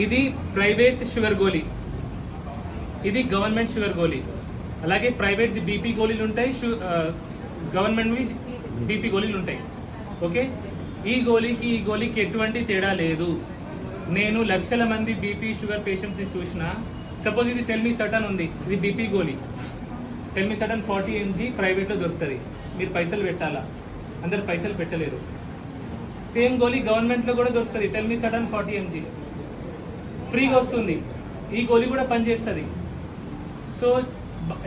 ఇది private sugar గోళీ, ఇది government sugar గోళీ. అలాగే ప్రైవేట్ బీపీ గోళీలు ఉంటాయి, గవర్నమెంట్ బీపీ గోళీలు ఉంటాయి. ఓకే, ఈ గోళీకి ఎటువంటి తేడా లేదు. నేను లక్షల మంది బీపీ షుగర్ పేషెంట్స్ని చూసిన. సపోజ్ ఇది టెల్మిసర్టన్ ఉంది, ఇది బీపీ గోళీ. టెల్మిసర్టన్ 40 mg ప్రైవేట్లో దొరుకుతుంది, మీరు పైసలు పెట్టాలా, అందరు పైసలు పెట్టలేరు. సేమ్ గోళీ గవర్నమెంట్లో కూడా దొరుకుతుంది, టెల్మిసర్టన్ 40 mg ఫ్రీగా వస్తుంది. ఈ గోళీ కూడా పనిచేస్తుంది. సో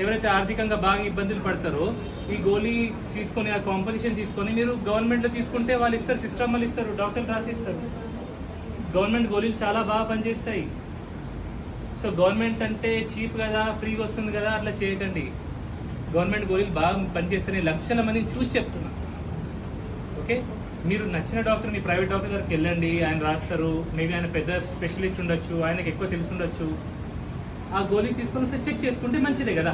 ఎవరైతే ఆర్థికంగా బాగా ఇబ్బందులు పడతారో ఈ గోళీ తీసుకొని, ఆ కాంపోజిషన్ తీసుకొని మీరు గవర్నమెంట్లో తీసుకుంటే వాళ్ళు ఇస్తారు, సిస్టమ్ వాళ్ళు ఇస్తారు, డాక్టర్లు రాసిస్తారు. గవర్నమెంట్ గోళీలు చాలా బాగా పనిచేస్తాయి. సో గవర్నమెంట్ అంటే చీప్ కదా, ఫ్రీగా వస్తుంది కదా, అట్లా చేయకండి. గవర్నమెంట్ గోళీలు బాగా పనిచేస్తాయి, లక్షల మందిని చూసి చెప్తున్నా. ఓకే, మీరు నచ్చిన డాక్టర్, మీ ప్రైవేట్ డాక్టర్ దగ్గరికి వెళ్ళండి, ఆయన రాస్తారు. మేబీ ఆయన పెద్ద స్పెషలిస్ట్ ఉండొచ్చు, ఆయనకు ఎక్కువ తెలిసి ఉండొచ్చు. ఆ గోళీ తీసుకొని వస్తే చెక్ చేసుకుంటే మంచిదే కదా.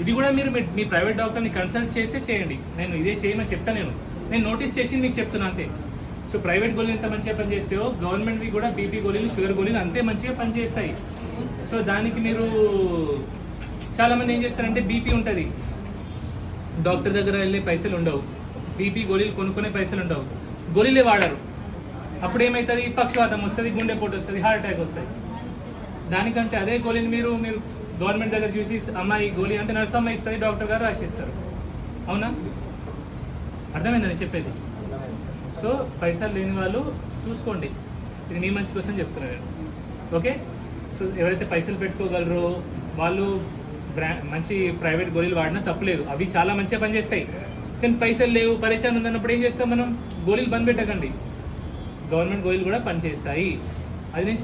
ఇది కూడా మీరు మీ ప్రైవేట్ డాక్టర్ని కన్సల్ట్ చేసే చేయండి. నేను ఇదే చేయమని చెప్తాను, నేను నోటీస్ చేసి మీకు చెప్తున్నా అంతే. సో ప్రైవేట్ గోళీలు ఎంత మంచిగా పనిచేస్తాయో గవర్నమెంట్వి కూడా బీపీ గోళీలు, షుగర్ గోళీలు అంతే మంచిగా పనిచేస్తాయి. సో దానికి మీరు చాలామంది ఏం చేస్తారంటే, బీపీ ఉంటుంది, డాక్టర్ దగ్గర వెళ్ళే పైసలు ఉండవు, బీపీ గోళీలు కొనుక్కునే పైసలు ఉండవు, గోళీలే వాడరు. అప్పుడు ఏమవుతుంది, పక్షవాతం వస్తుంది, గుండెపోటు వస్తుంది, హార్ట్ అటాక్ వస్తుంది. దానికంటే అదే గోళీని మీరు గవర్నమెంట్ దగ్గర చూసి, అమ్మాయి గోళీ అంటే నర్సమ్మ ఇస్తుంది, డాక్టర్ గారు రాసిస్తారు. అవునా? అర్థమైందని చెప్పేది. సో పైసలు లేని వాళ్ళు చూసుకోండి, ఇది మీ మంచి కోసం చెప్తున్నాను నేను. ఓకే, సో ఎవరైతే పైసలు పెట్టుకోగలరో వాళ్ళు మంచి ప్రైవేట్ గోళీలు వాడినా తప్పులేదు, అవి చాలా మంచిగా పనిచేస్తాయి. కానీ పైసలు లేవు, పరేషాన్ ఉందన్నప్పుడు ఏం చేస్తాం మనం, గోళీలు బంద్ పెట్టకండి. గవర్నమెంట్ గోళీలు కూడా పనిచేస్తాయి, అది నేను